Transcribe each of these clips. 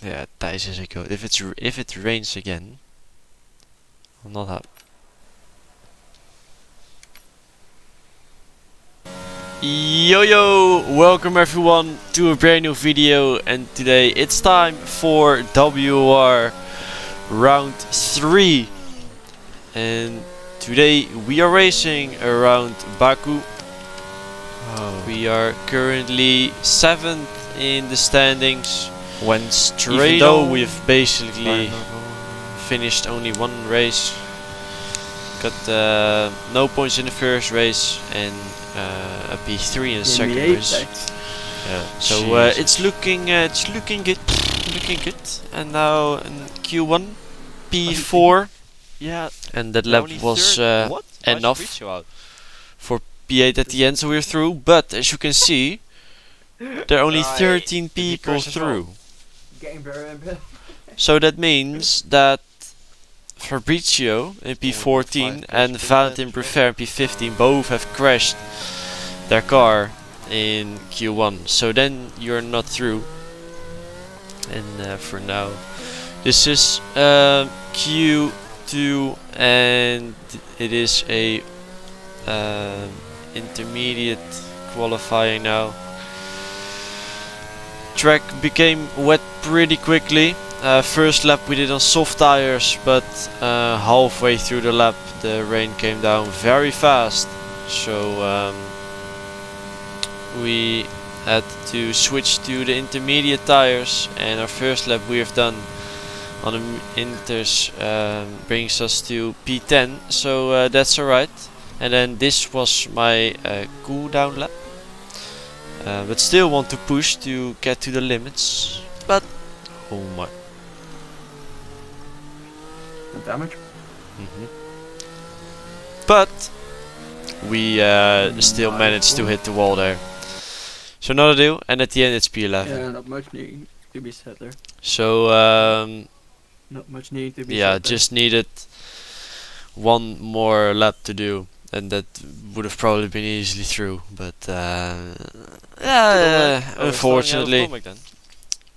Yeah, Thijs is a goat. If it rains again, I'm not happy. Yo, welcome everyone to a brand new video, and today it's time for WOR round 3, and today we are racing around BAKU. We are currently 7th in the standings, went straight even though we've basically finished only one race. Got no points in the first race and a P3 in the second race. Yeah. So it's looking good, And now in Q1 P4. Yeah. And that lap was enough for P8 at the end, so we're through. But as you can see, there are only 13 people through. So that means that Fabrizio in P14 and Valentin Prefer in P15 both have crashed their car in Q1. So then you're not through. And for now, this is Q2, and it is a intermediate qualifying now. Track became wet pretty quickly. First lap we did on soft tires, but halfway through the lap the rain came down very fast, so we had to switch to the intermediate tires, and our first lap we have done on the inters brings us to P10, so that's alright. And then this was my cool down lap, but still want to push to get to the limits, but oh my. Damage. But we still managed to hit the wall there. So not a deal, and at the end it's P11. Yeah, not much need to be said there. So not much need to be yeah, said just needed one more lap to do, and that would have probably been easily through. But yeah, unfortunately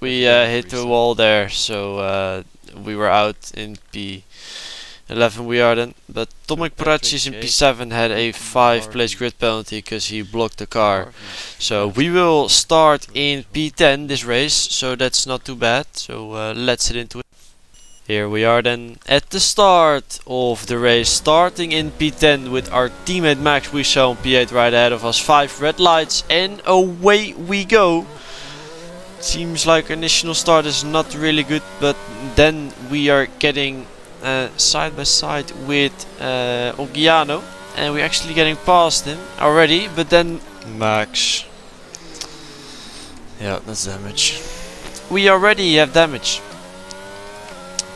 we hit the wall there, so we were out in P11 we are then. But Tomek Paracis in P7 had a 5-place grid penalty because he blocked the car. So we will start in P10 this race, so that's not too bad. So let's get into it. Here we are then at the start of the race, starting in P10 with our teammate Max we saw on P8 right ahead of us. 5 red lights and away we go. Seems like initial start is not really good, but then we are getting side by side with Ogiano, and we're actually getting past him already, but then Max. Yeah, that's damage. we already have damage.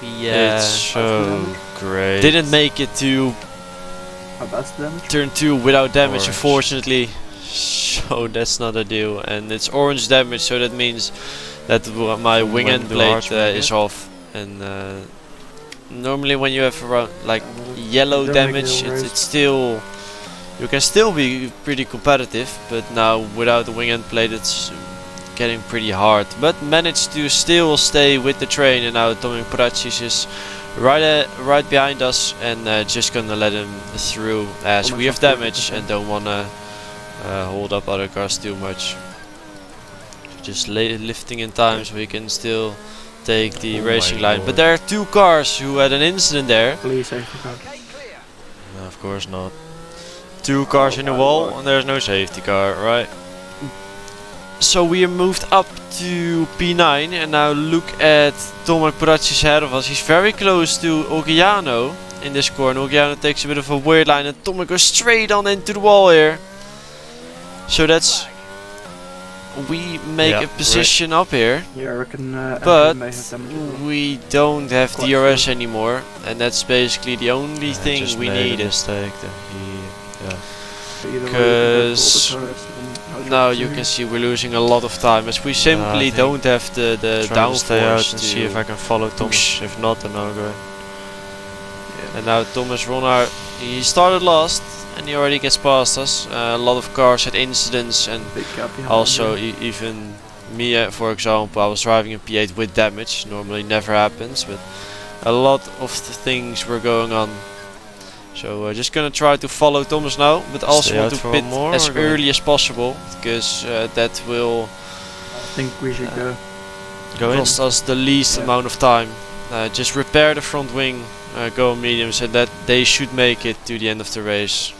We It's so great. didn't make it to turn 2 without damage, Orange. Unfortunately. So that's not a deal, and it's orange damage, so that means that my wing end plate is off. And normally when you have around like yellow damage, it's still, you can still be pretty competitive, but now without the wing end plate it's getting pretty hard. But managed to still stay with the train, and now Tomek Paracis is right behind us, and just gonna let him through as we have damage and don't wanna hold up other cars too much. Just lifting in time so we can still take the racing line. But there are 2 cars who had an incident there. Please safety car. No, of course not. 2 cars in the wall, and there's no safety car, right? So we are moved up to P9, and now look at Tomek Paracis ahead of us. He's very close to Ogiano in this corner. Ogiano takes a bit of a weird line, and Tomek goes straight on into the wall here. So that's, we make a position up here, Yeah, I reckon, but may have damage. we don't have DRS anymore, and that's basically the only thing just we made a needed. mistake then Because now you can see we're losing a lot of time, as we simply don't have the stay out downforce and to see if I can follow Thomas. If not, then I'll go. And now Thomas Ronnar, he started last and he already gets past us. A lot of cars had incidents, and Big gap behind also you. even Me, for example, I was driving a P8 with damage. Normally never happens, but a lot of the things were going on. So just gonna try to follow Thomas now, but also Stay want out to for pit one more as or go early as possible, because that will I think we should go. Go in. cost us the least amount of time. Just repair the front wing, go on medium, so that they should make it to the end of the race.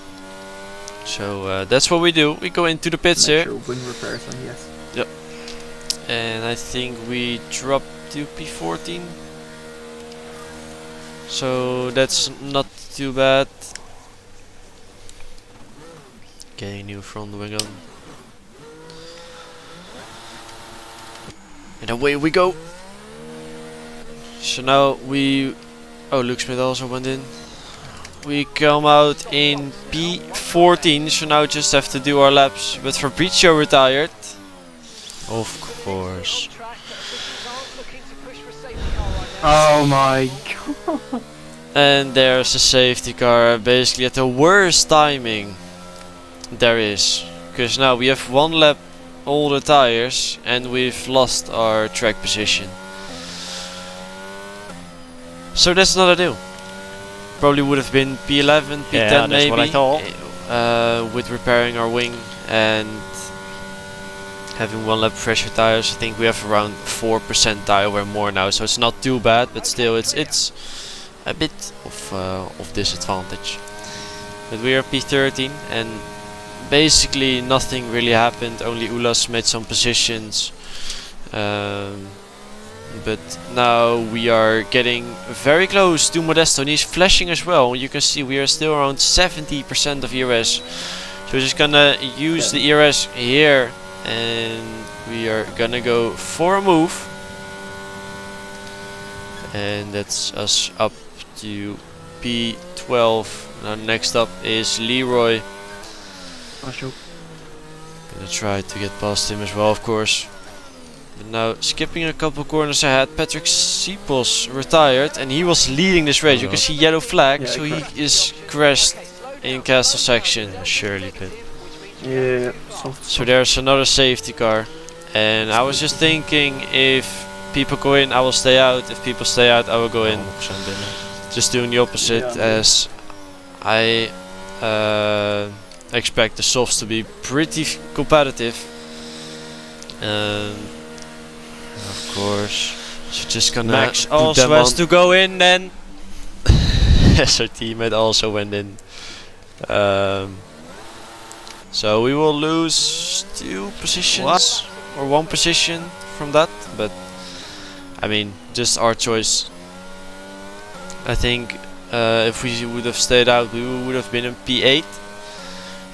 So that's what we do. We go into the pits Make here, sure wing repairs on, yes. and I think we drop to P14. So that's not too bad. Getting new front wing on. And away we go. So now we... Oh, Luke Smith also went in. We come out in P14, so now just have to do our laps. But Fabrizio retired. Of course. Oh my god. And there's a safety car, basically at the worst timing there is. Because now we have one lap all the tires and we've lost our track position. So that's not ideal. Probably would have been P11, P10 Yeah, that's maybe. what I thought. With repairing our wing and having one lap fresher tires. I think we have around 4% tire wear more now, so it's not too bad, but still it's a bit of disadvantage. But we are P13 and basically nothing really happened, only Ulas made some positions. But now we are getting very close to Modesto and he's flashing as well. You can see we are still around 70% of ERS. So we're just gonna use the ERS here and we are gonna go for a move. And that's us up to P12. Now next up is Leroy. Gonna try to get past him as well, of course. But now skipping a couple corners ahead, Patrick Sipos retired and he was leading this race. You can see yellow flag, Yeah, so he he is crashed in Castle section. Surely pit. Yeah, So there's another safety car. And I was just thinking, if people go in, I will stay out. If people stay out, I will go in. 100% dinner. Just doing the opposite, as I expect the softs to be pretty competitive. Of course. So just gonna Max put also them has on. to go in then. Yes, our teammate also went in. So we will lose 2 positions or 1 position from that, but I mean, just our choice. I think if we would have stayed out, we would have been in P8.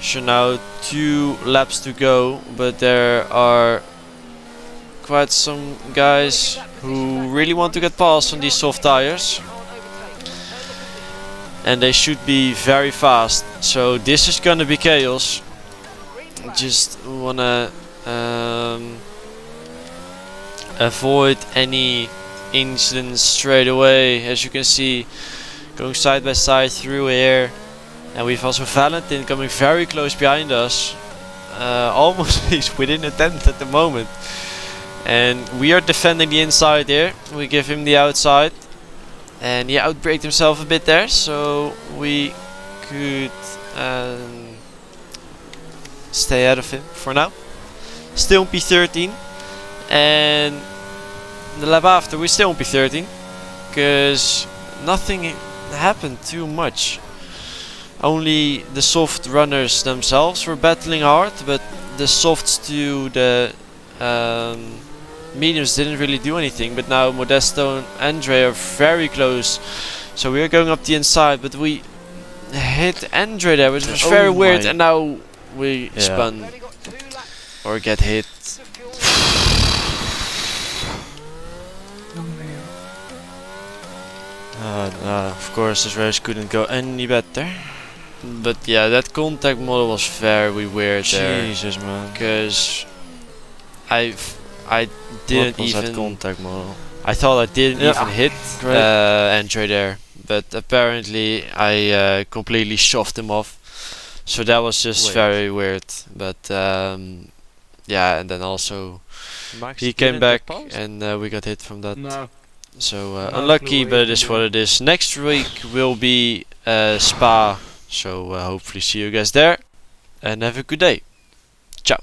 So now 2 laps to go, but there are quite some guys who really want to get past on these soft tires. And they should be very fast. So this is gonna be chaos. Just wanna avoid any incidents straight away. As you can see, going side by side through here. And we've also Valentin coming very close behind us. Almost he's within a tenth at the moment. And we are defending the inside here. We give him the outside. And he outbraked himself a bit there. So we could stay ahead of him for now. Still in P13. And the lap after we're still in P13. Because nothing happened too much. Only the soft runners themselves were battling hard, but the softs to the mediums didn't really do anything. But now Modesto and Andre are very close, so we are going up the inside, but we hit Andre there, which was very weird, and now we spun or get hit. Of course, this race couldn't go any better. But yeah, that contact model was very weird there. Jesus, man. Because I didn't What was even that contact model? I thought I didn't even hit Andre there, but apparently I completely shoved him off. So that was just very weird. But yeah, and then also Max, he did came it back pause? and we got hit from that. No. So No unlucky, clue but what it is you what can it is. Next week will be Spa, so hopefully see you guys there, and have a good day. Ciao.